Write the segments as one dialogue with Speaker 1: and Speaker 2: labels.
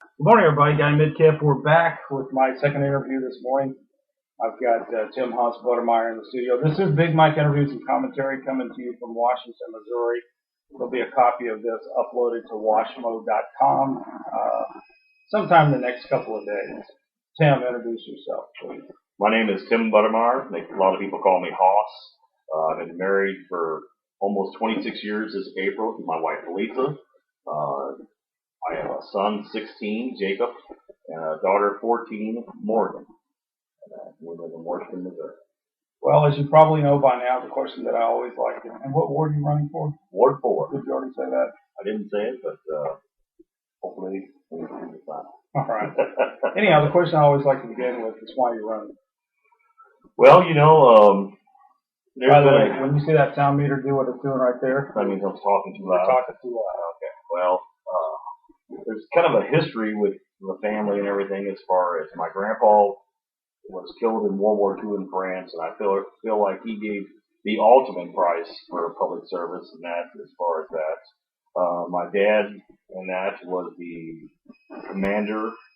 Speaker 1: Good morning, everybody. Guy Midkiff. We're back with my second interview this morning. I've got Tim Haas Buddemeyer in the studio. This is Big Mike Interviews and Commentary coming to you from Washington, Missouri. There'll be a copy of this uploaded to washmo.com sometime in the next couple of days. Tim, introduce yourself, please.
Speaker 2: My name is Tim Buddemeyer. A lot of people call me Haas. I've been married for almost 26 years this April to my wife, Lisa. I have a son, 16, Jacob, and a daughter, 14, Morgan. And we live in Washington, Missouri.
Speaker 1: Well, as you probably know by now, the question that I always like, and what ward are you running for?
Speaker 2: Ward 4.
Speaker 1: Did you already say that?
Speaker 2: I didn't say it, but hopefully we can decide.
Speaker 1: All right. Anyhow, the question I always like to begin with is why you're running.
Speaker 2: Well,
Speaker 1: by the way, when you see that sound meter do what it's doing right there,
Speaker 2: that means I'm talking too loud.
Speaker 1: You're talking too loud.
Speaker 2: Okay. Well, there's kind of a history with the family and everything as far as my grandpa was killed in World War II in France, and I feel like he gave the ultimate price for public service, and that as far as that. My dad and that was the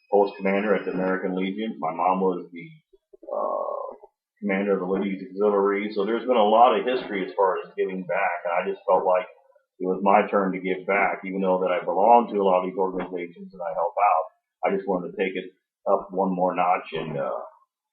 Speaker 2: post commander at the American Legion. My mom was the commander of the Ladies Auxiliary. So there's been a lot of history as far as giving back, and I just felt like it was my turn to give back, even though that I belong to a lot of these organizations and I help out. I just wanted to take it up one more notch and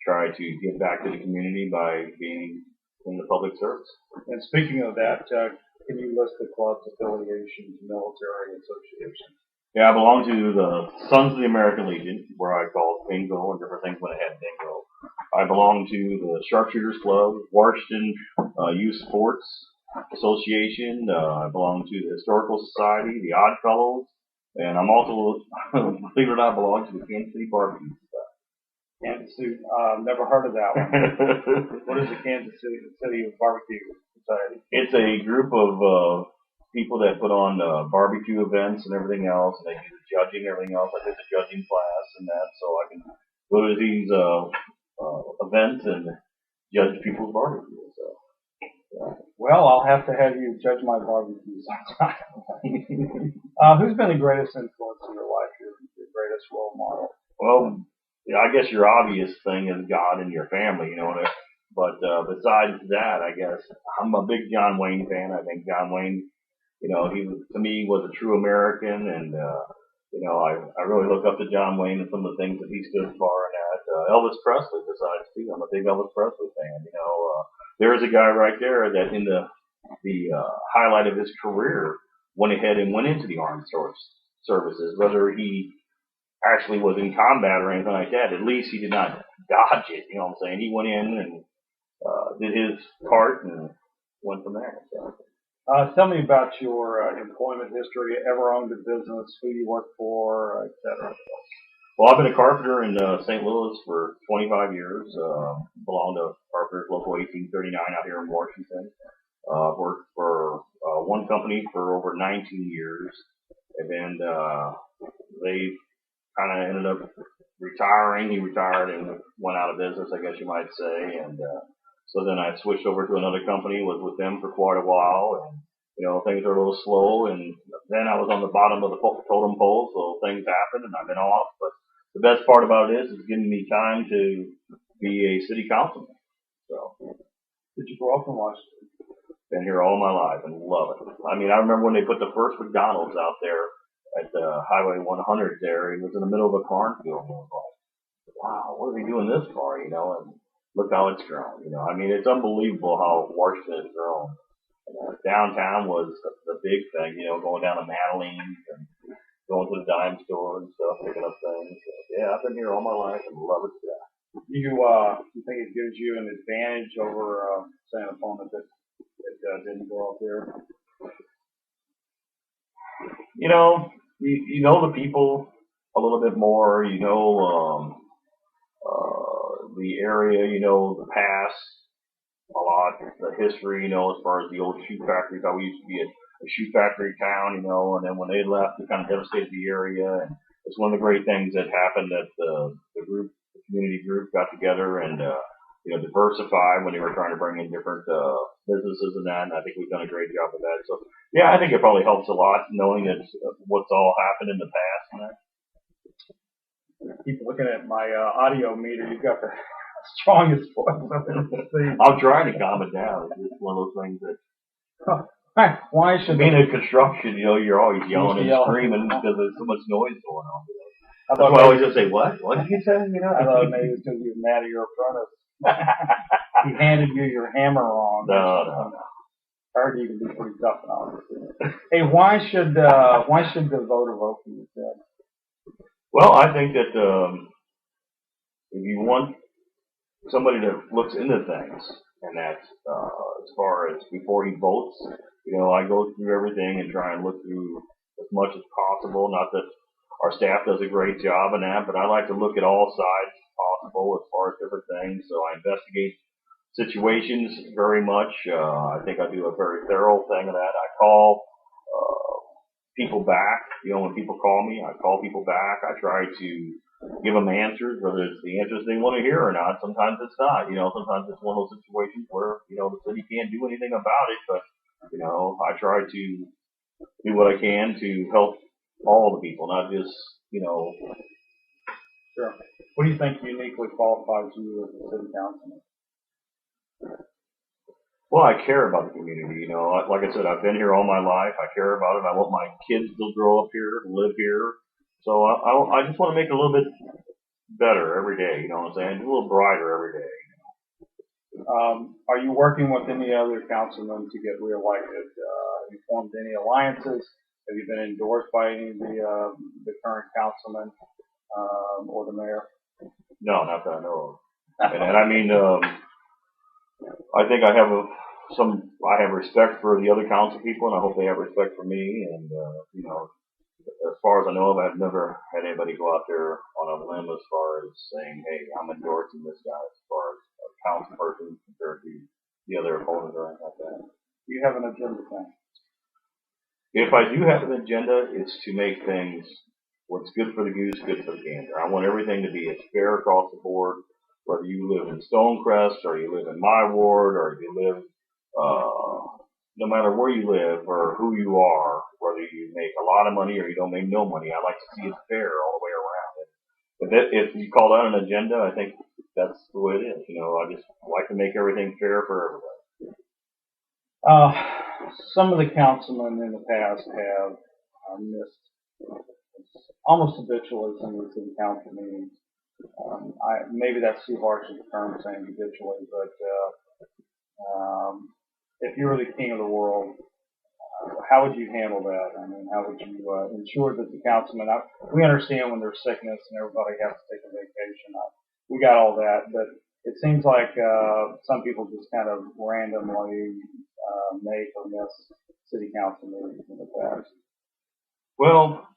Speaker 2: try to give back to the community by being in the public service.
Speaker 1: And speaking of that, can you list the club's affiliations, military associations?
Speaker 2: Yeah, I belong to the Sons of the American Legion, where I called bingo and different things when I had bingo. I belong to the Sharpshooters Club, Washington Youth Sports Association. I belong to the Historical Society, the Odd Fellows, and I'm also, believe it or not, belong to the Kansas City Barbecue Society.
Speaker 1: Kansas City, never heard of that one. What is the Kansas City Barbecue Society?
Speaker 2: It's a group of people that put on barbecue events and everything else, and they do the judging, everything else. I took the judging class and that, so I can go to these events and judge people's barbecue. So, yeah.
Speaker 1: Well, I'll have to have you judge my barbecue sometime. Who's been the greatest influence in your life, your greatest role model?
Speaker 2: Well, yeah, I guess your obvious thing is God and your family, But besides that, I guess I'm a big John Wayne fan. I think John Wayne, he to me was a true American, and I really look up to John Wayne and some of the things that he stood for. And that Elvis Presley, besides too, I'm a big Elvis Presley fan. There's a guy right there that in the highlight of his career went ahead and went into the armed services, whether he actually was in combat or anything like that. At least he did not dodge it. You know what I'm saying? He went in and did his part and went from there. So.
Speaker 1: Tell me about your employment history. Ever owned a business? Who you work for, etc.
Speaker 2: Well, I've been a carpenter in St. Louis for 25 years. Belonged to Carpenters Local 1839 out here in Washington. Worked for one company for over 19 years, and then they kind of ended up retiring. He retired and went out of business, I guess you might say, and so then I switched over to another company, was with them for quite a while, and things were a little slow, and then I was on the bottom of the totem pole, so things happened, and I've been off. But the best part about it is it's giving me time to be a city councilman. So,
Speaker 1: did you grow up in Washington?
Speaker 2: Been here all my life and love it. I mean, I remember when they put the first McDonald's out there at Highway 100 there. It was in the middle of a cornfield, and I was like, wow, what are they doing this for? And look how it's grown. I mean, it's unbelievable how Washington has grown. Downtown was the big thing, going down to Madeline's and going to the dime store and stuff, picking up things. So, yeah, I've been here all my life and love it to death.
Speaker 1: You think it gives you an advantage over, say, an opponent that didn't grow up here?
Speaker 2: You know the people a little bit more. The area, the past a lot, the history, as far as the old shoe factories, how we used to be a shoe factory town, and then when they left, it kind of devastated the area. And it's one of the great things that happened that the community group got together and, diversify when they were trying to bring in different businesses and that. And I think we've done a great job of that. So, yeah, I think it probably helps a lot knowing that what's all happened in the past and that.
Speaker 1: keep looking at my audio meter. You've got the strongest voice I've ever seen.
Speaker 2: I'm trying to calm it down. It's just one of those things that,
Speaker 1: Why should
Speaker 2: being in construction, you're always yelling and
Speaker 1: yell.
Speaker 2: screaming because there's so much noise going on.
Speaker 1: I
Speaker 2: That's
Speaker 1: thought
Speaker 2: why I always
Speaker 1: maybe,
Speaker 2: just say, what? What did you say?
Speaker 1: I thought maybe it was because you were mad at your apprentice. He handed you your hammer wrong.
Speaker 2: No.
Speaker 1: I heard you can be pretty tough now. Hey, why should the voter vote for you, Ted?
Speaker 2: Well, I think that if you want somebody that looks into things, and that's as far as before he votes, I go through everything and try and look through as much as possible. Not that our staff does a great job in that, but I like to look at all sides possible as far as different things. So I investigate situations very much. I think I do a very thorough thing of that. I call people back. When people call me, I call people back. I try to give them answers, whether it's the answers they want to hear or not. Sometimes it's not. Sometimes it's one of those situations where, the city can't do anything about it, but, I try to do what I can to help all the people, not just,
Speaker 1: Sure. What do you think uniquely qualifies you as a city councilman?
Speaker 2: Well, I care about the community. Like I said, I've been here all my life. I care about it. I want my kids to grow up here, live here. So I just want to make it a little bit better every day. You know what I'm saying? A little brighter every day.
Speaker 1: Are you working with any other councilmen to get reelected? Have you formed any alliances? Have you been endorsed by any of the current councilmen or the mayor?
Speaker 2: No, not that I know of. And I mean, I think I have respect for the other council people, and I hope they have respect for me. And as far as I know of, I've never had anybody go out there on a limb as far as saying, "Hey, I'm endorsing this guy," as far as a council person compared to the other opponents or anything like that.
Speaker 1: Do you have an agenda thing?
Speaker 2: If I do have an agenda, it's to make things what's good for the goose, good for the gander. I want everything to be as fair across the board, whether you live in Stonecrest or you live in my ward or you live, no matter where you live or who you are, whether you make a lot of money or you don't make no money, I like to see it fair all the way around. If you call that an agenda, I think that's the way it is. I just like to make everything fair for everybody.
Speaker 1: Some of the councilmen in the past have missed almost habitually some of the city council meetings. Maybe that's too harsh of a term saying habitually, but if you were the king of the world, how would you handle that? I mean, how would you ensure that the councilmen? We understand when there's sickness and everybody has to take a vacation. We got all that, but it seems like some people just kind of randomly make or miss city council meetings in the past.
Speaker 2: Well,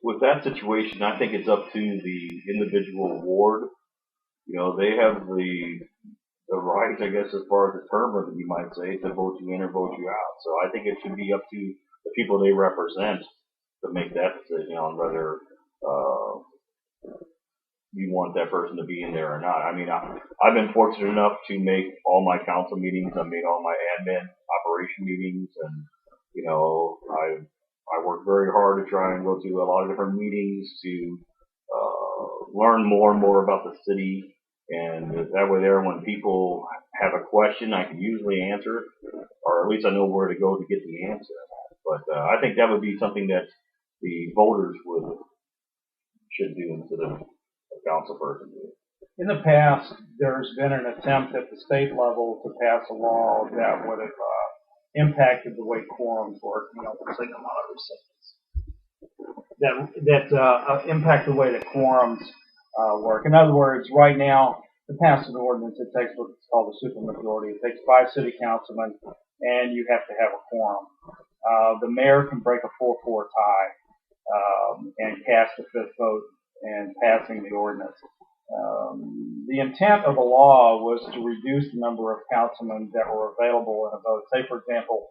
Speaker 2: with that situation, I think it's up to the individual ward. They have the right, I guess, as far as the term limit, you might say, to vote you in or vote you out. So I think it should be up to the people they represent to make that decision on whether you want that person to be in there or not. I mean, I've been fortunate enough to make all my council meetings. I've made all my admin operation meetings, and I work very hard to try and go to a lot of different meetings to learn more and more about the city. And that way there, when people have a question, I can usually answer it, or at least I know where to go to get the answer. But I think that would be something that the voters should do instead of a council person do.
Speaker 1: In the past, there's been an attempt at the state level to pass a law that would have impacted the way quorums work. It's like a lot of recipients that impact the way that quorums work. In other words, right now, to pass an ordinance, it takes what's called a supermajority. It takes 5 city councilmen, and you have to have a quorum. The mayor can break a 4-4 tie and cast a 5th vote in passing the ordinance. The intent of the law was to reduce the number of councilmen that were available in a vote. Say, for example,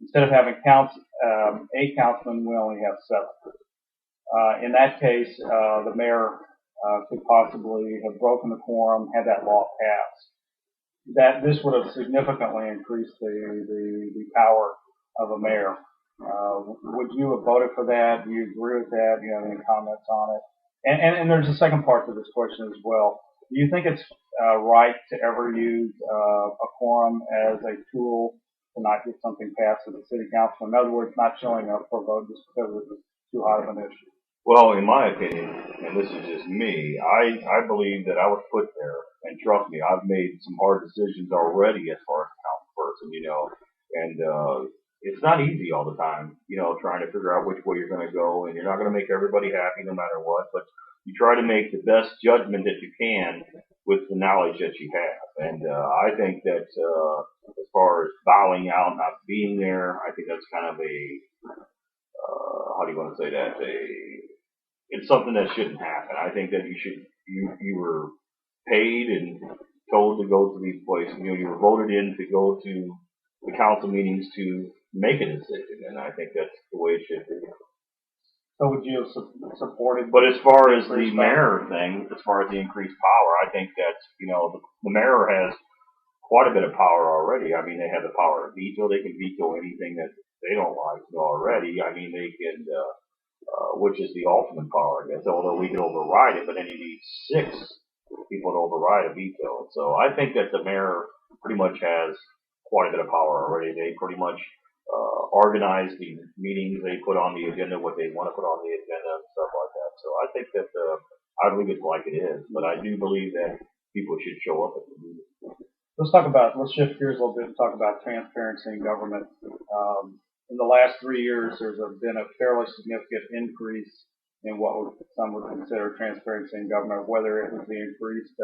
Speaker 1: instead of having 8 councilmen, we only have 7. In that case, the mayor could possibly have broken the quorum had that law passed. This would have significantly increased the power of a mayor. Would you have voted for that? Do you agree with that? Do you have any comments on it? And there's a second part to this question as well. Do you think it's right to ever use a quorum as a tool to not get something passed at the city council? In other words, not showing up for a vote just because it's too hot of an issue.
Speaker 2: Well, in my opinion, and this is just me, I believe that I was put there, and trust me, I've made some hard decisions already as far as a council person, and it's not easy all the time, trying to figure out which way you're going to go, and you're not going to make everybody happy no matter what, but you try to make the best judgment that you can with the knowledge that you have. And I think that as far as bowing out, not being there, I think that's kind of how do you want to say that? It's something that shouldn't happen. I think that you were paid and told to go to these places. You were voted in to go to the council meetings to make a decision, and I think that's the way it should be.
Speaker 1: So would you have supported?
Speaker 2: But as far as the mayor thing, as far as the increased power, I think that the mayor has quite a bit of power already. I mean, they have the power to veto. They can veto anything that they don't like already. I mean, they can. Which is the ultimate power, I guess, although we can override it, but then you need 6 people to override a veto. So I think that the mayor pretty much has quite a bit of power already. They pretty much organize the meetings, they put on the agenda what they want to put on the agenda and stuff like that. So I think that I believe it's like it is, but I do believe that people should show up at the meeting.
Speaker 1: Let's shift gears a little bit and talk about transparency in government. In the last 3 years, there's been a fairly significant increase in what some would consider transparency in government, whether it was the increased,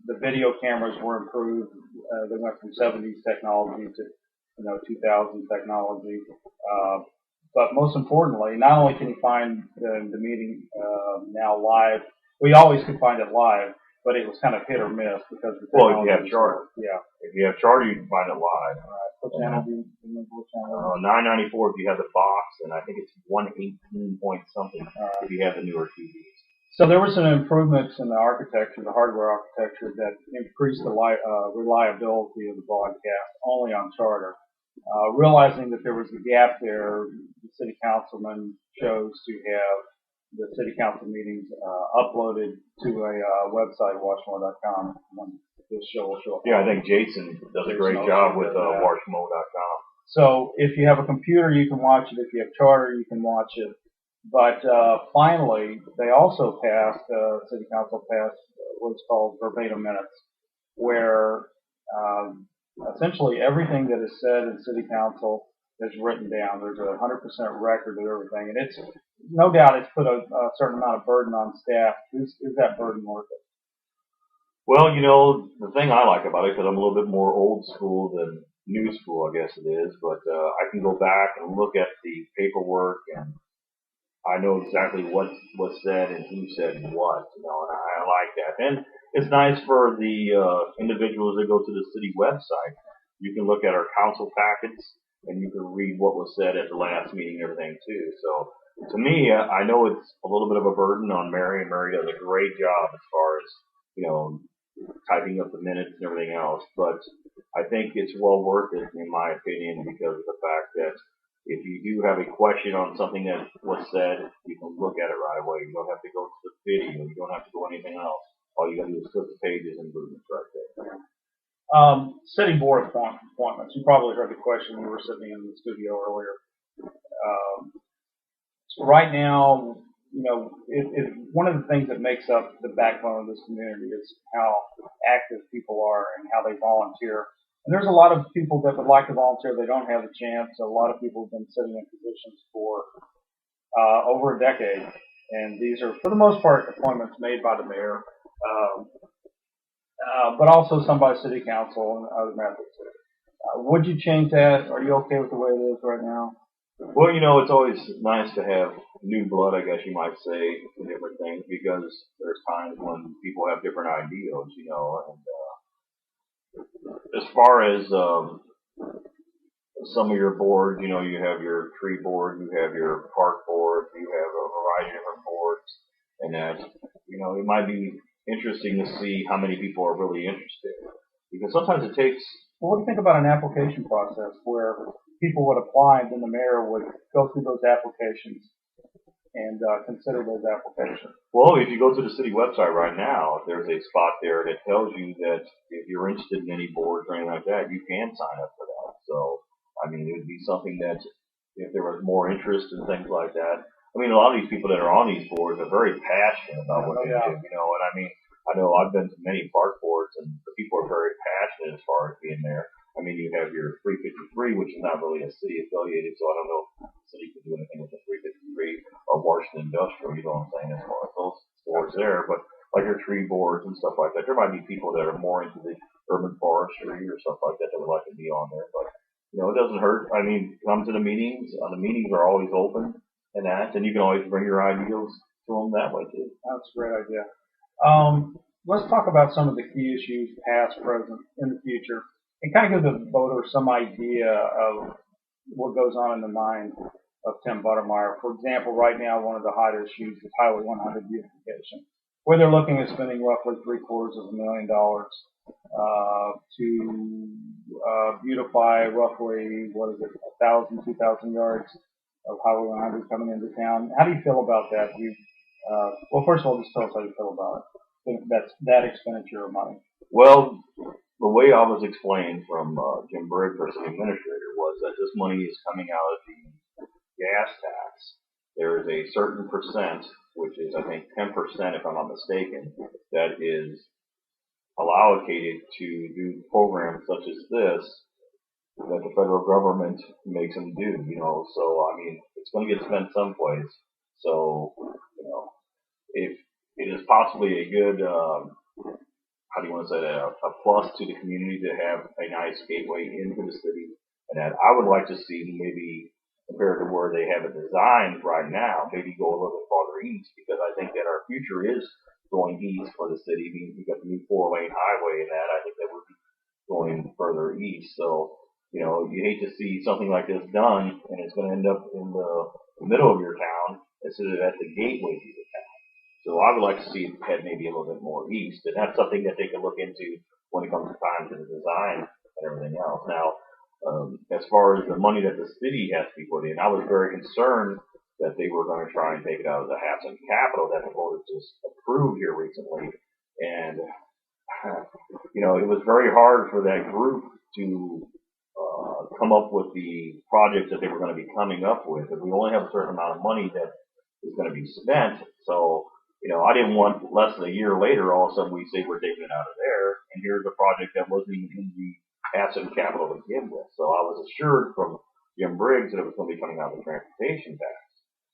Speaker 1: the video cameras were improved. They went from 70s technology to 2000 technology. But most importantly, not only can you find the meeting now live, we always could find it live, but it was kind of hit or miss because the
Speaker 2: if you have charter.
Speaker 1: Yeah.
Speaker 2: If you have charter, you can find it live.
Speaker 1: All right. What channel do you remember? What channel?
Speaker 2: 994 if you have the box, and I think it's 118 point something if you have the newer TVs.
Speaker 1: So there were some improvements in the architecture, the hardware architecture, that increased the reliability of the broadcast only on charter. Realizing that there was a gap there, the city councilman chose to have the city council meetings uploaded to a website, washmore.com. This show will show up.
Speaker 2: Yeah, I think Jason does a great job with washmo.com.
Speaker 1: So if you have a computer, you can watch it. If you have charter, you can watch it. But finally, they also passed, city council passed what's called verbatim minutes, where essentially everything that is said in city council is written down. There's a 100% record of everything, and it's no doubt it's put a certain amount of burden on staff. Is that burden worth it?
Speaker 2: Well, the thing I like about it, because I'm a little bit more old school than new school, I guess it is, but I can go back and look at the paperwork, and I know exactly what was said and who said what, and I like that. And it's nice for the individuals that go to the city website. You can look at our council packets, and you can read what was said at the last meeting and everything, too. So, to me, I know it's a little bit of a burden on Mary, and Mary does a great job as far as, typing up the minutes and everything else. But I think it's well worth it, in my opinion, because of the fact that if you do have a question on something that was said, you can look at it right away. You don't have to go to the video. You don't have to go anything else. All you got to do is flip the pages and movements right there.
Speaker 1: City board appointments. You probably heard the question when we were sitting in the studio earlier. So right now, one of the things that makes up the backbone of this community is how active people are and how they volunteer. And there's a lot of people that would like to volunteer. They don't have a chance. A lot of people have been sitting in positions for over a decade. And these are, for the most part, appointments made by the mayor, but also some by city council and other methods. Would you change that? Are you okay with the way it is right now?
Speaker 2: Well, it's always nice to have new blood, I guess you might say, for different things, because there's times when people have different ideals, and as far as some of your boards, you have your tree board, you have your park board, you have a variety of different boards, and that, it might be interesting to see how many people are really interested, because sometimes it takes...
Speaker 1: Well, what do you think about an application process where people would apply and then the mayor would go through those applications and consider those applications.
Speaker 2: Well, if you go to the city website right now, there's a spot there that tells you that if you're interested in any boards or anything like that, you can sign up for that. So, I mean, it would be something that if there was more interest and things like that. I mean, a lot of these people that are on these boards are very passionate about what they do, you know, and I mean, I know I've been to many park boards and the people are very passionate as far as being there. I mean, you have your 353, which is not really a city affiliated, so I don't know if the city can do anything with the 353 or Washington Industrial, you know what I'm saying, as far as those boards there. But like your tree boards and stuff like that, there might be people that are more into the urban forestry or stuff like that that would like to be on there. But, you know, it doesn't hurt. I mean, come to the meetings. The meetings are always open and that, and you can always bring your ideas to them that way too.
Speaker 1: That's a great idea. Let's talk about some of the key issues, past, present, in the future, and kind of give the voter some idea of what goes on in the mind of Tim Buddemeyer. For example, right now, one of the hot issues is Highway 100 beautification, where they're looking at spending roughly $750,000 to beautify roughly, 1,000, 2,000 yards of Highway 100 coming into town. How do you feel about that? Well, first of all, just tell us how you feel about it. That's that expenditure of money.
Speaker 2: Well, the way I was explained from Jim Briggs, our city administrator, was that this money is coming out of the gas tax. There is a certain percent, which is I think 10%, if I'm not mistaken, that is allocated to do programs such as this that the federal government makes them do. You know, so I mean, it's going to get spent someplace. So, you know, if it is possibly a good, how do you want to say that, a plus to the community to have a nice gateway into the city. And that I would like to see maybe compared to where they have it designed right now, maybe go a little bit farther east because I think that our future is going east for the city. I mean, we've got the new 4-lane highway and that. I think that would be going further east. So, you know, you hate to see something like this done and it's going to end up in the middle of your town instead of at the gateway to the town. So I would like to see it head maybe a little bit more east, and that's something that they can look into when it comes to time to the design and everything else. Now, as far as the money that the city has to be put in, I was very concerned that they were going to try and take it out of the Hassan Capital that the voters just approved here recently. And, you know, it was very hard for that group to come up with the projects that they were going to be coming up with. And we only have a certain amount of money that is going to be spent. So, you know, I didn't want less than a year later, all of a sudden we say we're taking it out of there, and here's a project that wasn't even in the asset capital to begin with. So I was assured from Jim Briggs that it was going to be coming out of the transportation tax,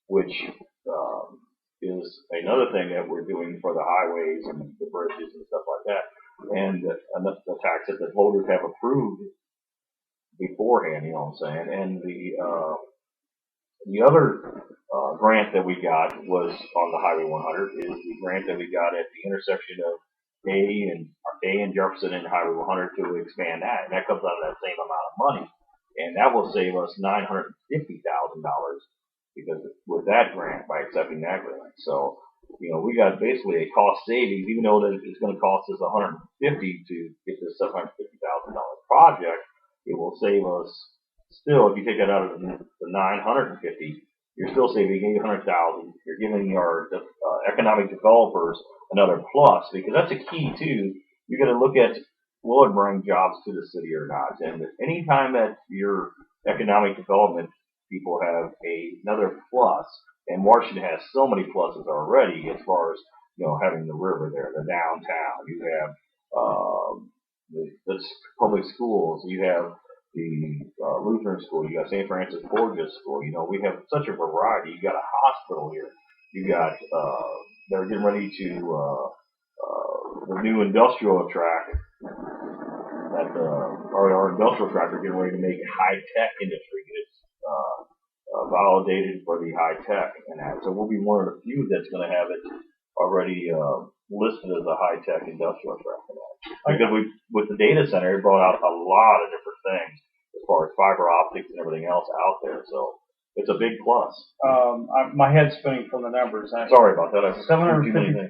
Speaker 2: which is another thing that we're doing for the highways and the bridges and stuff like that, and the tax that the voters have approved beforehand, you know what I'm saying, and the other grant that we got was on the Highway 100 is the grant that we got at the intersection of A and Jefferson and Highway 100 to expand that, and that comes out of that same amount of money, and that will save us $950,000 because with that grant by accepting that grant. So, you know, we got basically a cost savings, even though that it's going to cost us $150 to get this $750,000 project. It will save us. Still, if you take that out of the 950, you're still saving 800,000. You're giving our economic developers another plus because that's a key too. You got to look at will it bring jobs to the city or not. And anytime that your economic development people have another plus, and Washington has so many pluses already as far as having the river there, the downtown. You have the public schools. You have the Lutheran school, you got St. Francis Borgia school, we have such a variety. You got a hospital here. You got, they're getting ready to, the new industrial track that, our industrial track are getting ready to make high-tech industry. It's, validated for the high-tech and that. So we'll be one of the few that's going to have it already, listed as a high-tech industrial track. Because with the data center, it brought out a lot of different things as far as fiber optics and everything else out there. So it's a big plus.
Speaker 1: My head's spinning from the numbers.
Speaker 2: Sorry about that.
Speaker 1: $750,000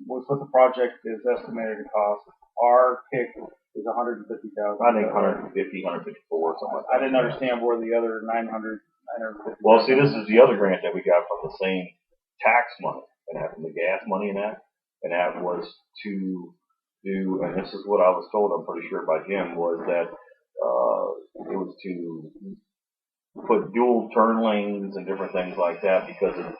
Speaker 1: was what the project is estimated to cost. Our kick is $150,000.
Speaker 2: I think 150, 154, something like that.
Speaker 1: I didn't understand where the other 900 $950,000.
Speaker 2: Well, see, this is the other grant that we got from the same tax money, and that from the gas money and that was to do, and this is what I was told, I'm pretty sure by Jim, was that it was to put dual turn lanes and different things like that because of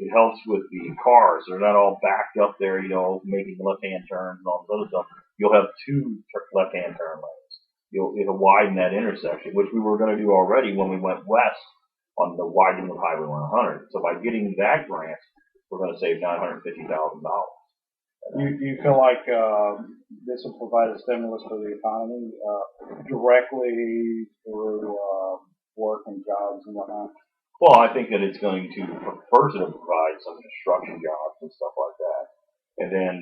Speaker 2: it helps with the cars. They're not all backed up there, making left-hand turns and all this other stuff. You'll have two left-hand turn lanes. It'll widen that intersection, which we were going to do already when we went west on the widening of Highway 100. So by getting that grant, we're going to save $950,000.
Speaker 1: Do you feel like this will provide a stimulus for the economy directly through work and jobs and whatnot?
Speaker 2: Well, I think that it's going to, first it'll provide some construction jobs and stuff like that. And then,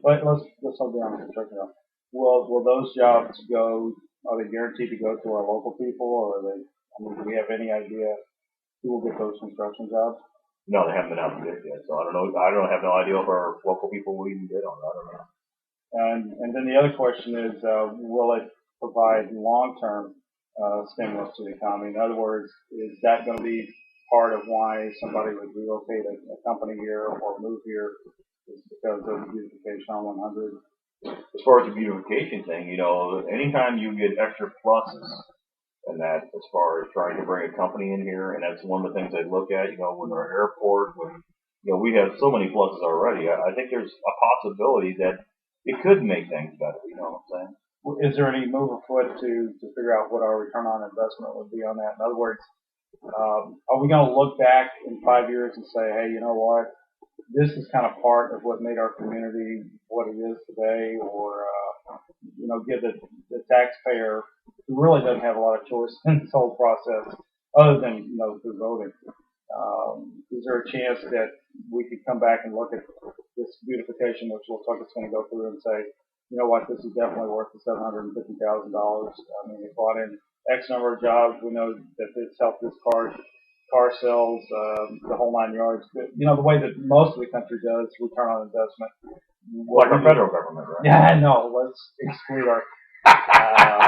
Speaker 1: let's hold down the construction jobs. Will those jobs are they guaranteed to go to our local people, or do we have any idea who will get those construction jobs?
Speaker 2: No, they haven't been out to bid yet, so I don't know. I have no idea if our local people will even bid on it. I don't know.
Speaker 1: And then the other question is, will it provide long-term stimulus to the economy? In other words, is that going to be part of why somebody would relocate a company here or move here? Is because of the beautification on 100?
Speaker 2: As far as the beautification thing, anytime you get extra pluses, and that as far as trying to bring a company in here, and that's one of the things they look at, when our airport, we have so many pluses already. I think there's a possibility that it could make things better, you know what I'm saying?
Speaker 1: Is there any move afoot to figure out what our return on investment would be on that? In other words, are we going to look back in 5 years and say, hey, you know what? This is kind of part of what made our community what it is today, or give the taxpayer who really doesn't have a lot of choice in this whole process, other than through voting. Is there a chance that we could come back and look at this beautification, which looks like it's going to go through, and say, you know what, this is definitely worth the $750,000. I mean, it brought in X number of jobs. We know that it's helped this car sales, the whole 9 yards. But, the way that most of the country does return on investment.
Speaker 2: Like our federal government, right?
Speaker 1: Yeah, no, let's exclude our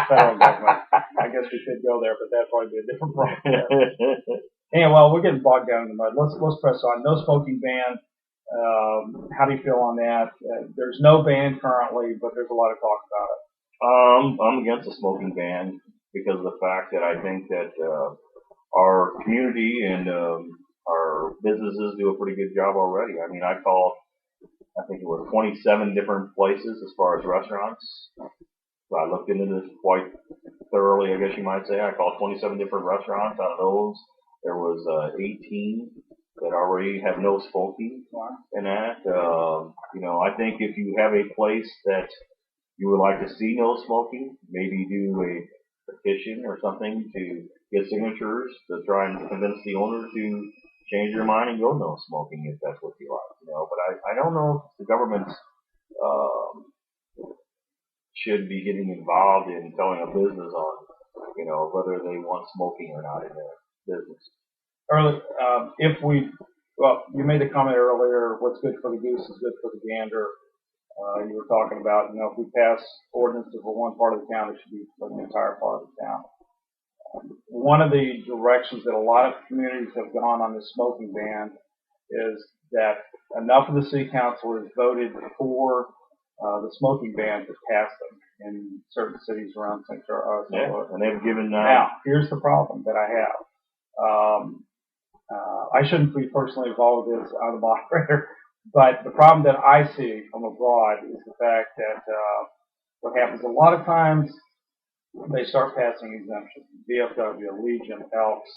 Speaker 1: federal government. I guess we could go there, but that'd probably be a different problem. Anyway, well, we're getting bogged down in the mud. Let's press on. No smoking ban. How do you feel on that? There's no ban currently, but there's a lot of talk about it.
Speaker 2: I'm against the smoking ban because of the fact that I think that our community and our businesses do a pretty good job already. I mean, I think it was 27 different places as far as restaurants. So I looked into this quite thoroughly, I guess you might say. I called 27 different restaurants. Out of those, there was 18 that already have no smoking in that. I think if you have a place that you would like to see no smoking, maybe do a petition or something to get signatures to try and convince the owner to change your mind and go no smoking if that's what you like. But I don't know if the government should be getting involved in telling a business on, whether they want smoking or not in their business.
Speaker 1: You made a comment earlier, what's good for the goose is good for the gander. You were talking about, if we pass ordinances for one part of the town, it should be for the entire part of the town. One of the directions that a lot of communities have gone on this smoking ban is that enough of the city council has voted for the smoking ban to pass them in certain cities around St. Charles.
Speaker 2: And they've given
Speaker 1: Now, here's the problem that I have. I shouldn't be personally involved with this on the moderator, but the problem that I see from abroad is the fact that what happens a lot of times, they start passing exemptions. VFW, Legion, Elks,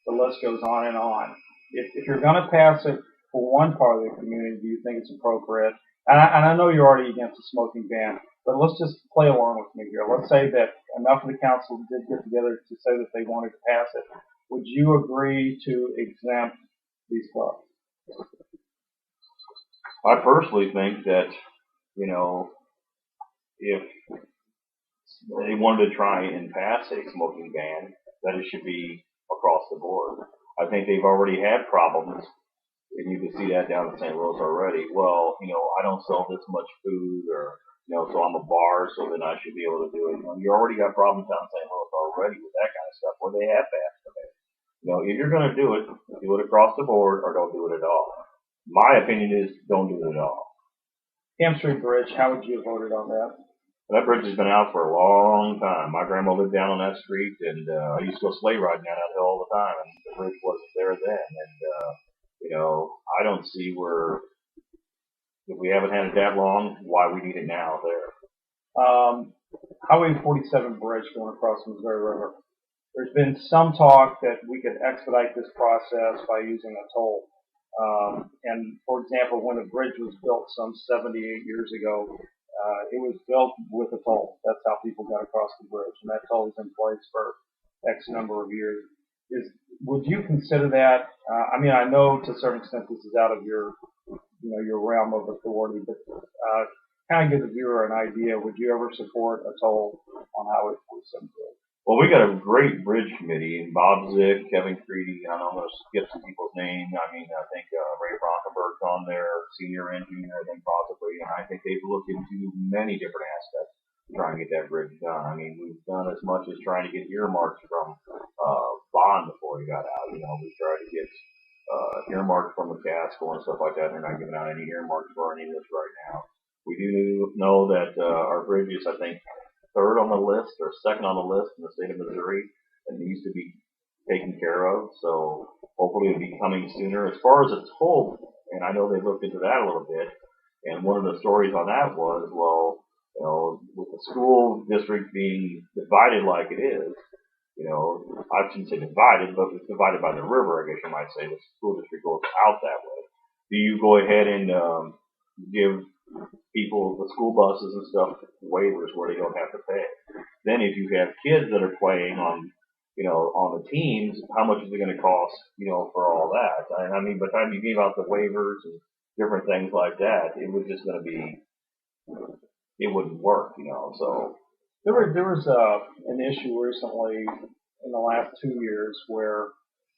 Speaker 1: the list goes on and on. If you're going to pass it for one part of the community, do you think it's appropriate? And I know you're already against the smoking ban, but let's just play along with me here. Let's say that enough of the council did get together to say that they wanted to pass it. Would you agree to exempt these clubs?
Speaker 2: I personally think that, if they wanted to try and pass a smoking ban, that it should be across the board. I think they've already had problems, and you can see that down in St. Louis already. Well, I don't sell this much food, or so I'm a bar, so then I should be able to do it. You already got problems down in St. Louis already with that kind of stuff where they have to estimate. If you're going to do it across the board or don't do it at all. My opinion is don't do it at all.
Speaker 1: Camp Street Bridge, how would you have voted on that?
Speaker 2: That bridge has been out for a long time. My grandma lived down on that street, and I used to go sleigh riding down that hill all the time, and the bridge wasn't there then. And, I don't see where, if we haven't had it that long, why we need it now there.
Speaker 1: Highway 47 bridge going across the Missouri River. There's been some talk that we could expedite this process by using a toll. And for example, when the bridge was built some 78 years ago, it was built with a toll. That's how people got across the bridge, and that toll was in place for X number of years. Would you consider that? I know to a certain extent this is out of your realm of authority, but kind of give the viewer an idea. Would you ever support a toll on Highway 47?
Speaker 2: Well, we got a great bridge committee, and Bob Zick, Kevin Creedy, I know I'm going to skip some people's names. I think Ray Bronkenberg's on there, senior engineer, I think possibly, and I think they've looked into many different aspects of trying to get that bridge done. We've done as much as trying to get earmarks from Bond before he got out. We tried to get earmarks from the Casco and stuff like that. They're not giving out any earmarks for any of this right now. We do know that our bridge is, I think, third on the list or second on the list in the state of Missouri that needs to be taken care of. So hopefully it'll be coming sooner. As far as a toll, and I know they looked into that a little bit, and one of the stories on that was, with the school district being divided like it is, I shouldn't say divided, but it's divided by the river, I guess you might say. The school district goes out that way. Do you go ahead and give people, the school buses and stuff, waivers where they don't have to pay? Then if you have kids that are playing on the teams, how much is it going to cost, for all that? By the time you gave out the waivers and different things like that, it was just going to be, it wouldn't work, so.
Speaker 1: There was an issue recently in the last 2 years where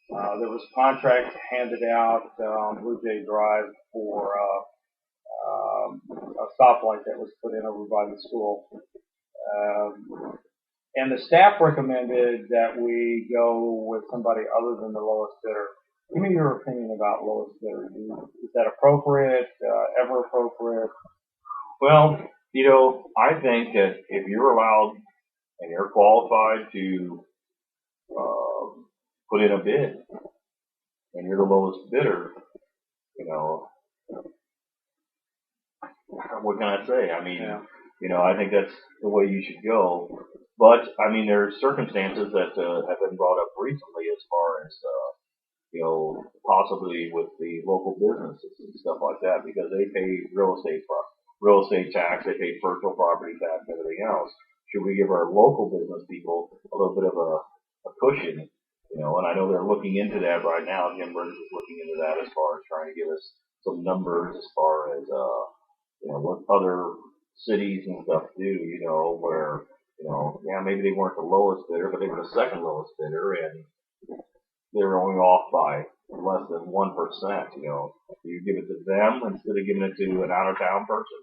Speaker 1: there was contracts handed out on Blue Jay Drive for a stoplight that was put in over by the school. And the staff recommended that we go with somebody other than the lowest bidder. Give me your opinion about lowest bidder. Is that appropriate, ever appropriate?
Speaker 2: Well, I think that if you're allowed and you're qualified to put in a bid and you're the lowest bidder, what can I say? I think that's the way you should go. But, there's circumstances that have been brought up recently as far as, possibly with the local businesses and stuff like that, because they pay real estate tax, they pay personal property tax, and everything else. Should we give our local business people a little bit of a cushion? And I know they're looking into that right now. Jim Burns is looking into that as far as trying to give us some numbers as far as, what other cities and stuff do, where, maybe they weren't the lowest bidder, but they were the second lowest bidder, and they were only off by less than 1%, Do you give it to them instead of giving it to an out-of-town person?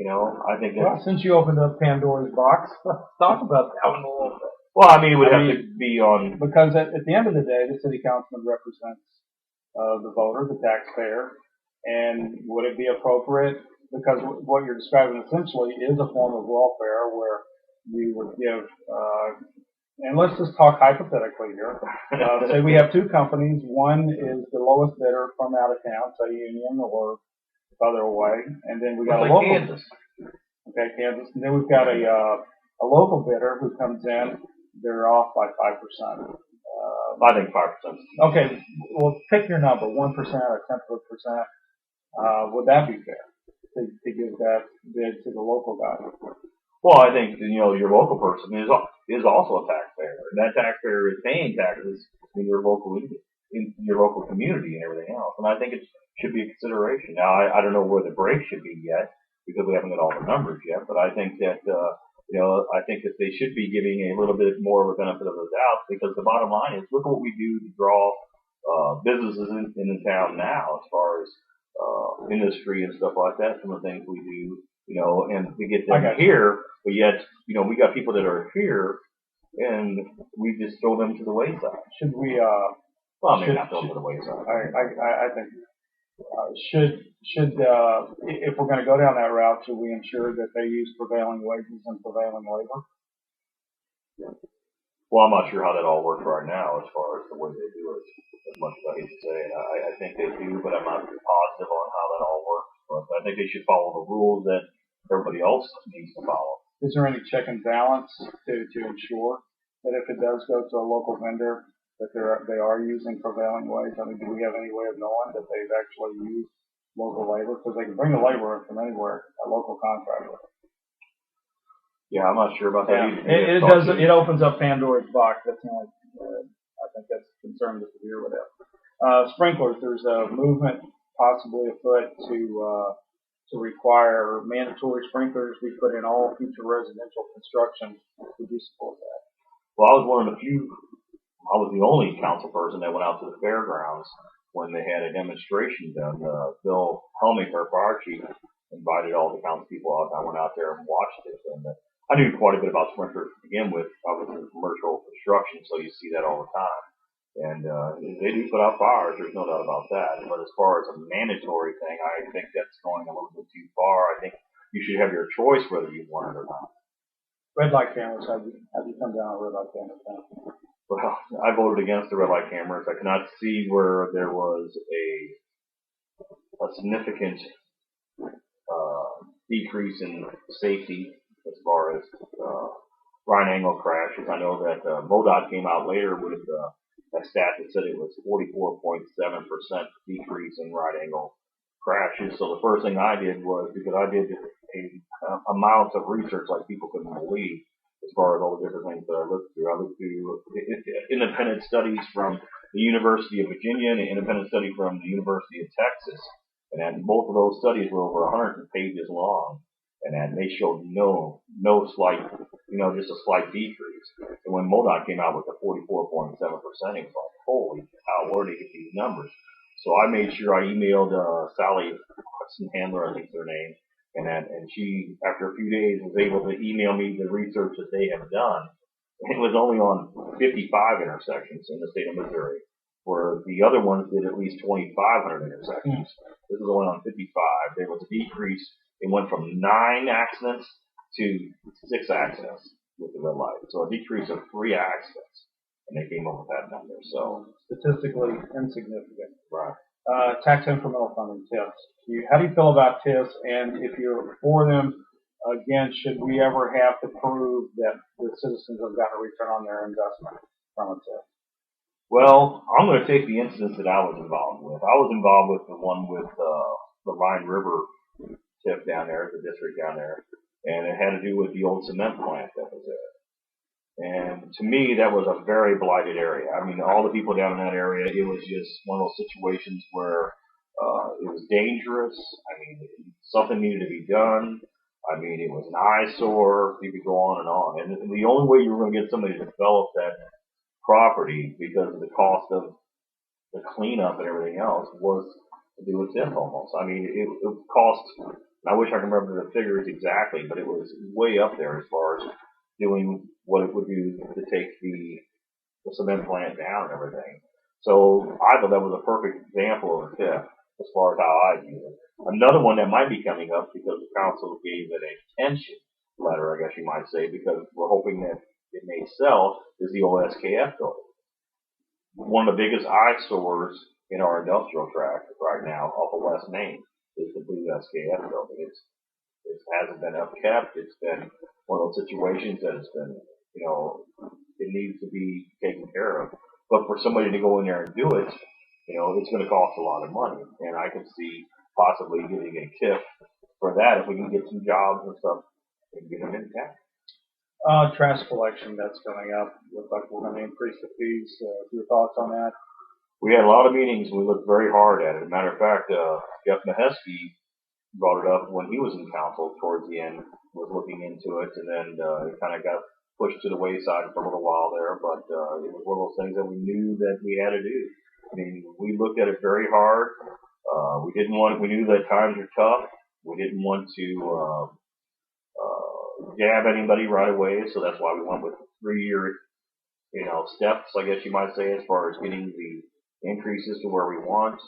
Speaker 2: I think that...
Speaker 1: Well, since you opened up Pandora's box, let's talk about that one a little bit.
Speaker 2: Well, it would have to be on...
Speaker 1: Because at the end of the day, the city councilman represents the voter, the taxpayer, and would it be appropriate? Because what you're describing essentially is a form of welfare where you would give, and let's just talk hypothetically here. Say we have two companies. One is the lowest bidder from out of town, say Union or further away, and then we got a local.
Speaker 2: Kansas.
Speaker 1: Okay, Kansas. And then we've got a local bidder who comes in. They're off by 5%.
Speaker 2: I think 5%.
Speaker 1: Okay, well, pick your number, 1% or 10%. Would that be fair to give that bid to the local guy?
Speaker 2: Well, I think your local person is also a taxpayer, and that taxpayer is paying taxes in your local community and everything else. And I think it should be a consideration. Now, I don't know where the break should be yet because we haven't got all the numbers yet, but I think that I think that they should be giving a little bit more of a benefit of the doubt, because the bottom line is, look at what we do to draw businesses in the town now as far as industry and stuff like that. Some of the things we do, and to get them here, but yet we got people that are here and we just throw them to the wayside.
Speaker 1: Should we?
Speaker 2: Well, maybe not throw them to the wayside.
Speaker 1: I think if we're going to go down that route, should we ensure that they use prevailing wages and prevailing labor?
Speaker 2: Well, I'm not sure how that all works right now as far as the way they do it. As much as I hate to say it, I think they do, but I'm not positive on how that all works. But I think they should follow the rules that everybody else needs to follow.
Speaker 1: Is there any check and balance to ensure that if it does go to a local vendor, that they are using prevailing wage? I mean, do we have any way of knowing that they've actually used local labor? Because they can bring the labor in from anywhere, a local contractor.
Speaker 2: Yeah, I'm not sure about that either.
Speaker 1: It does. It opens up Pandora's box. That's the only. I think that's the concern that we hear with it. Sprinklers. There's a movement possibly afoot to require mandatory sprinklers be put in all future residential construction. Would you support that?
Speaker 2: Well, I was one of the few. I was the only council person that went out to the fairgrounds when they had a demonstration done. Bill Helming, our fire chief, invited all the council people out. I went out there and watched it, and I knew quite a bit about sprinklers to begin with. I was in commercial construction, so you see that all the time. And they do put out fires, there's no doubt about that. But as far as a mandatory thing, I think that's going a little bit too far. I think you should have your choice whether you want it or not.
Speaker 1: Red light cameras, how do you come down on red light cameras now?
Speaker 2: Well, I voted against the red light cameras. I cannot see where there was a significant decrease in safety as far as right angle crashes. I know that MoDOT came out later with a stat that said it was 44.7% decrease in right angle crashes. So the first thing I did was, because I did amounts of research like people couldn't believe as far as all the different things that I looked through. I looked through independent studies from the University of Virginia and an independent study from the University of Texas. And both of those studies were over 100 pages long. And they showed no slight, just a slight decrease. And when MoDOT came out with the 44.7%, it was like, holy cow, where did they get these numbers? So I made sure I emailed Sally Hudson-Handler, I think is her name, and she, after a few days, was able to email me the research that they have done. And it was only on 55 intersections in the state of Missouri, where the other ones did at least 2,500 intersections. This was only on 55. There was a decrease. It went from 9 accidents to 6 accidents with the red light. So a decrease of 3 accidents. And they came up with that number. So
Speaker 1: statistically insignificant.
Speaker 2: Right.
Speaker 1: Tax incremental funding, TIFs. How do you feel about TIFs? And if you're for them, again, should we ever have to prove that the citizens have gotten a return on their investment from a TIF?
Speaker 2: Well, I'm going to take the instance that I was involved with. I was involved with the one with the Rhine River TIF down there, the district down there, and it had to do with the old cement plant that was there. And to me, that was a very blighted area. I mean, all the people down in that area, it was just one of those situations where it was dangerous. I mean, something needed to be done. I mean, it was an eyesore. You could go on and on. And the only way you were going to get somebody to develop that property, because of the cost of the cleanup and everything else, was to do a TIF almost. I mean, it cost, I wish I could remember the figures exactly, but it was way up there as far as doing what it would do to take the cement plant down and everything. So I thought that was a perfect example of a TIF as far as how I view it. Another one that might be coming up, because the council gave it a pension letter, I guess you might say, because we're hoping that it may sell, is the old SKF building. One of the biggest eyesores in our industrial tract right now off of West Main is the blue SKF building. It hasn't been upkept. It's been one of those situations that it's been, it needs to be taken care of. But for somebody to go in there and do it, it's going to cost a lot of money. And I can see possibly getting a TIF for that if we can get some jobs and stuff and get them in town.
Speaker 1: Trash collection, that's coming up. Looks like we're going to increase the fees. Your thoughts on that?
Speaker 2: We had a lot of meetings. We looked very hard at it. As a matter of fact, Jeff Mahesky brought it up when he was in council towards the end, was looking into it, and then it kind of got pushed to the wayside for a little while there, but it was one of those things that we knew that we had to do. I mean, we looked at it very hard. We knew that times are tough. We didn't want to jab anybody right away, so that's why we went with 3-year, steps, I guess you might say, as far as getting the increases to where we want.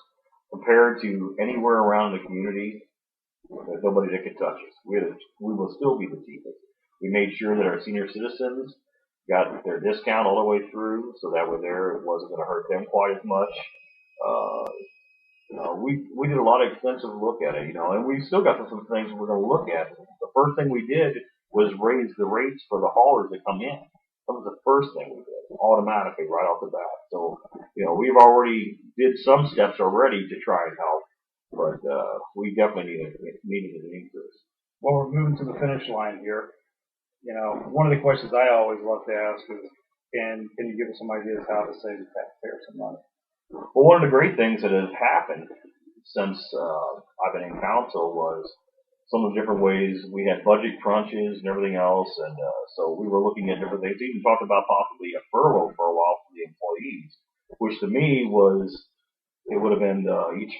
Speaker 2: Compared to anywhere around the community, there's nobody that could touch us. We will still be the cheapest. We made sure that our senior citizens got their discount all the way through, so that way it wasn't going to hurt them quite as much. Uh, we did a lot of extensive look at it, and we still got some things we're going to look at. The first thing we did was raise the rates for the haulers that come in. That was the first thing we did, automatically, right off the bat. So, we've already did some steps already to try and help, but we definitely needed an increase.
Speaker 1: Well, we're moving to the finish line here. One of the questions I always love to ask is, can you give us some ideas how to save the taxpayer some money?
Speaker 2: Well, one of the great things that has happened since I've been in council was some of the different ways we had budget crunches and everything else, and so we were looking at different things. We even talked about possibly a furlough for a while for the employees, which to me it would have been each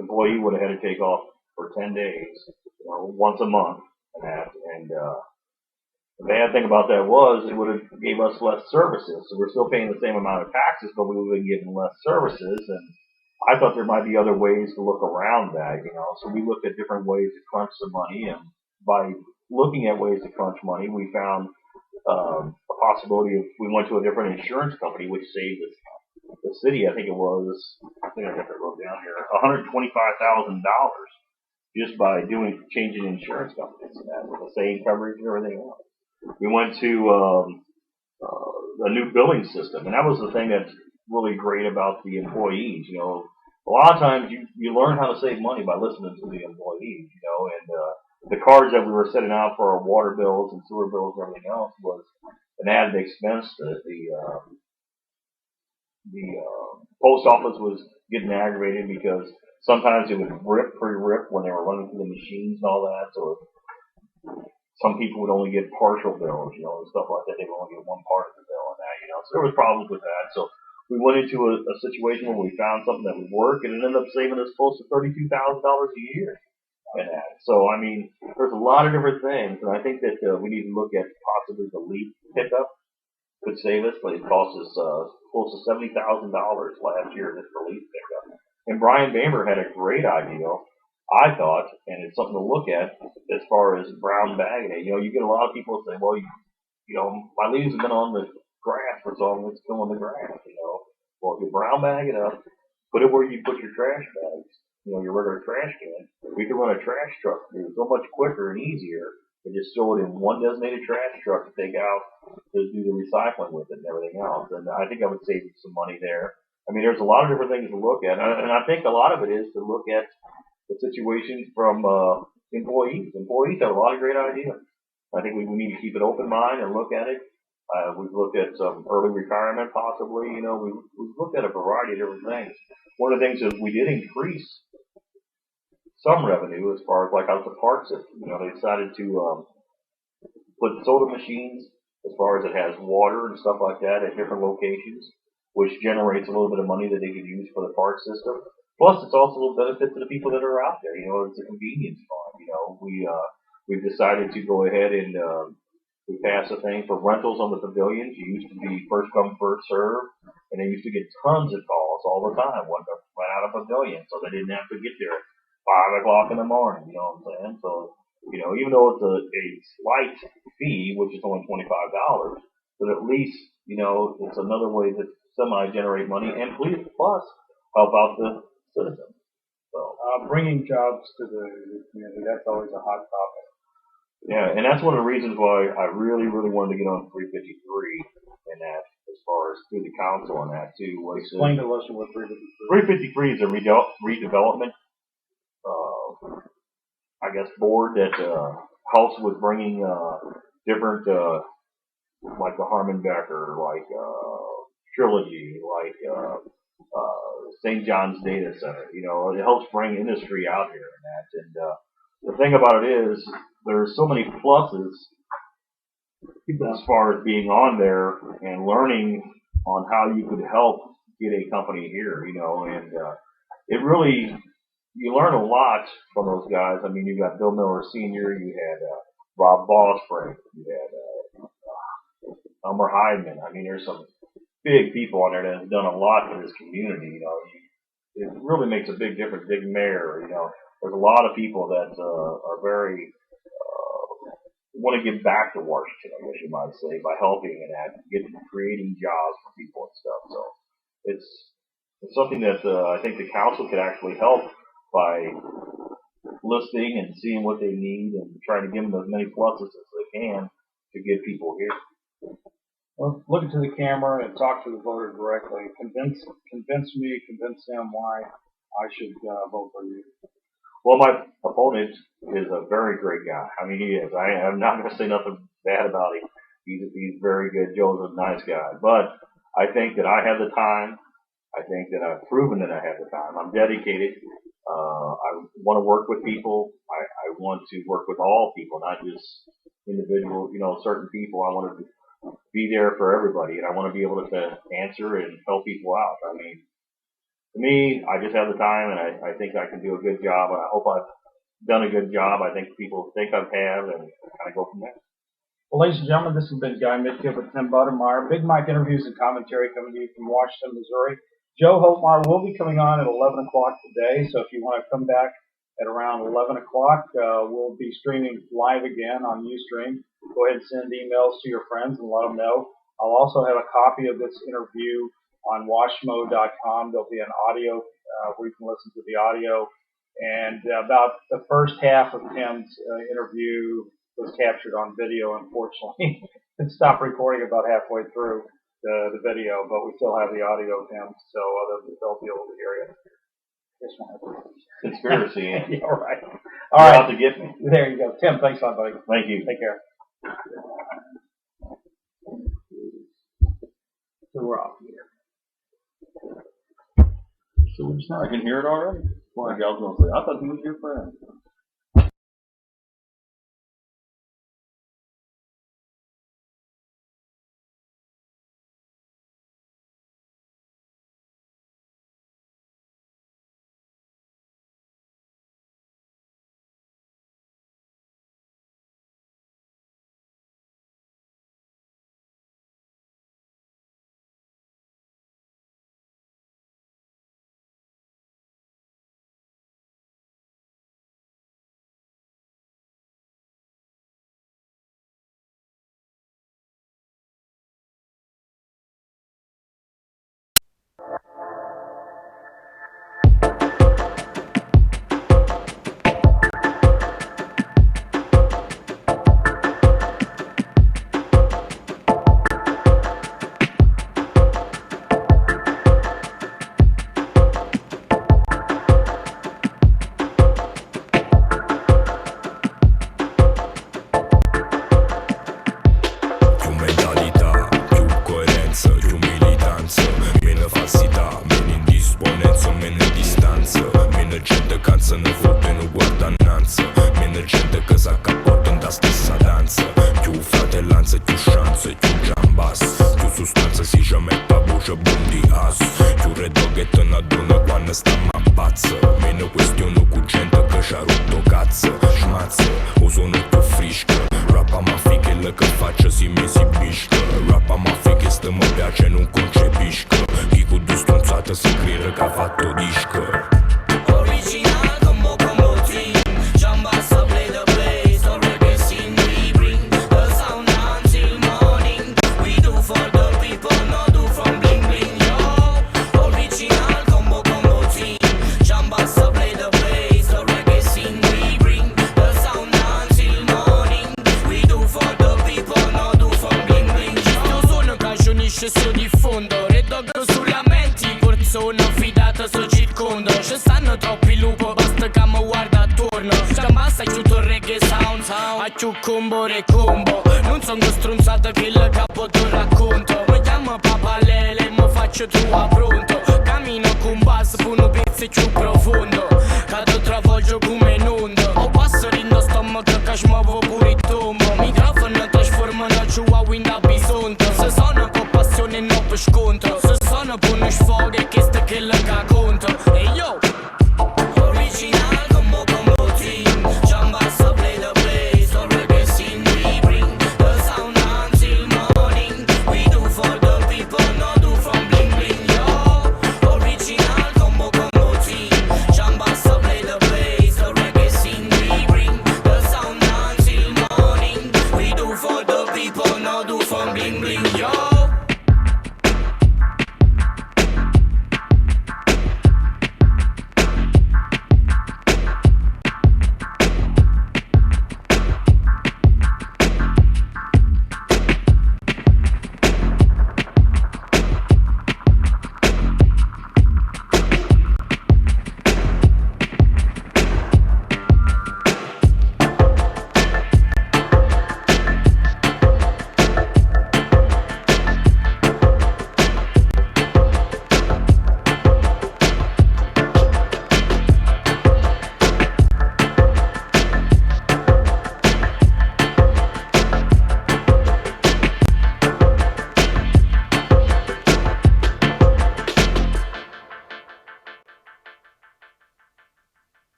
Speaker 2: employee would have had to take off for 10 days, once a month, and the bad thing about that was it would have gave us less services. So we're still paying the same amount of taxes, but we would have been given less services. And I thought there might be other ways to look around that, So we looked at different ways to crunch some money, and by looking at ways to crunch money, we found a possibility of we went to a different insurance company, which saved us, the city. I think I got that wrote down here, $125,000 just by changing insurance companies and that with the same coverage and everything else. We went to a new billing system, and that was the thing that's really great about the employees. A lot of times you learn how to save money by listening to the employees. And the cards that we were setting out for our water bills and sewer bills and everything else was an added expense that the post office was getting aggravated because sometimes it would pre-rip when they were running through the machines and all that. So some people would only get partial bills, and stuff like that. They would only get one part of the bill and that, So there was problems with that. So we went into a situation where we found something that would work, and it ended up saving us close to $32,000 a year in that. So, there's a lot of different things, and I think that we need to look at possibly the leaf pickup could save us, but it cost us close to $70,000 last year just for leaf pickup. And Brian Bamer had a great idea, I thought, and it's something to look at as far as brown bagging it. You get a lot of people say, well, my leaves have been on the grass for so long, it's killing the grass, Well, if you brown bag it up, put it where you put your trash bags, your regular trash can, we can run a trash truck through so much quicker and easier and just throw it in one designated trash truck to take out to do the recycling with it and everything else. And I think I would save some money there. There's a lot of different things to look at, and I think a lot of it is to look at the situation from employees. Employees have a lot of great ideas. I think we need to keep an open mind and look at it. We've looked at some early retirement possibly. We've looked at a variety of different things. One of the things is we did increase some revenue as far as like out the park system. They decided to put soda machines as far as it has water and stuff like that at different locations, which generates a little bit of money that they can use for the park system. Plus, it's also a benefit to the people that are out there. It's a convenience fund. We've decided to go ahead and we passed a thing for rentals on the pavilions. You used to be first come, first serve, and they used to get tons of calls all the time wanting to rent out a pavilion, so they didn't have to get there at 5 o'clock in the morning. You know what I'm saying? So, even though it's a slight fee, which is only $25, but at least it's another way to semi-generate money and plus help out the citizens. So
Speaker 1: bringing jobs to the community, that's always a hot topic.
Speaker 2: Yeah, and that's one of the reasons why I really, really wanted to get on 353 and that as far as through the council on that too.
Speaker 1: Explain to us what 353
Speaker 2: 353 is a redevelopment, I guess, board that helps with bringing different, like the Harmon Becker, like Trilogy, like St. John's Data Center. It helps bring industry out here and that. And the thing about it is, there's so many pluses as far as being on there and learning on how you could help get a company here. And it really, you learn a lot from those guys. You got Bill Miller Sr., you had Rob Boss, Frank. You had Elmer Hyman. I mean, there's some big people on there that have done a lot for this community. It really makes a big difference. Big Mayor, there's a lot of people that are very want to give back to Washington, I guess you might say, by helping and creating jobs for people and stuff. So it's something that I think the council could actually help by listening and seeing what they need and trying to give them as many pluses as they can to get people here.
Speaker 1: Well, look into the camera and talk to the voter directly. Convince me, convince them why I should vote for you.
Speaker 2: Well, my opponent is a very great guy. I mean, he is. I'm not going to say nothing bad about him. He's very good. Joe's a nice guy. But I think that I have the time. I think that I've proven that I have the time. I'm dedicated. I want to work with people. I want to work with all people, not just individual, certain people. I want to be there for everybody, and I want to be able to answer and help people out. I mean, to me, I just have the time, and I think I can do a good job, and I hope I've done a good job. I think people think I have, and kind of go from there.
Speaker 1: Well, ladies and gentlemen, this has been Guy Midkiff with Tim Buddemeyer. Big Mike interviews and commentary coming to you from Washington, Missouri. Joe Holtmeyer will be coming on at 11 o'clock today, so if you want to come back at around 11 o'clock, we'll be streaming live again on Ustream. Go ahead and send emails to your friends and let them know. I'll also have a copy of this interview on washmo.com. There'll be an audio where you can listen to the audio. And about the first half of Tim's interview was captured on video, unfortunately. It stopped recording about halfway through the video, but we still have the audio, Tim, so they'll be able to hear you.
Speaker 2: Conspiracy.
Speaker 1: Yeah, right. All right.
Speaker 2: Out to get me.
Speaker 1: There you go. Tim, thanks a lot, buddy.
Speaker 2: Thank you.
Speaker 1: Take care. So we're off here.
Speaker 2: So I can hear it already? Well, I was going to say, I thought he was your friend.
Speaker 3: Pune sfoghe che sta che la ca conto. E yo, original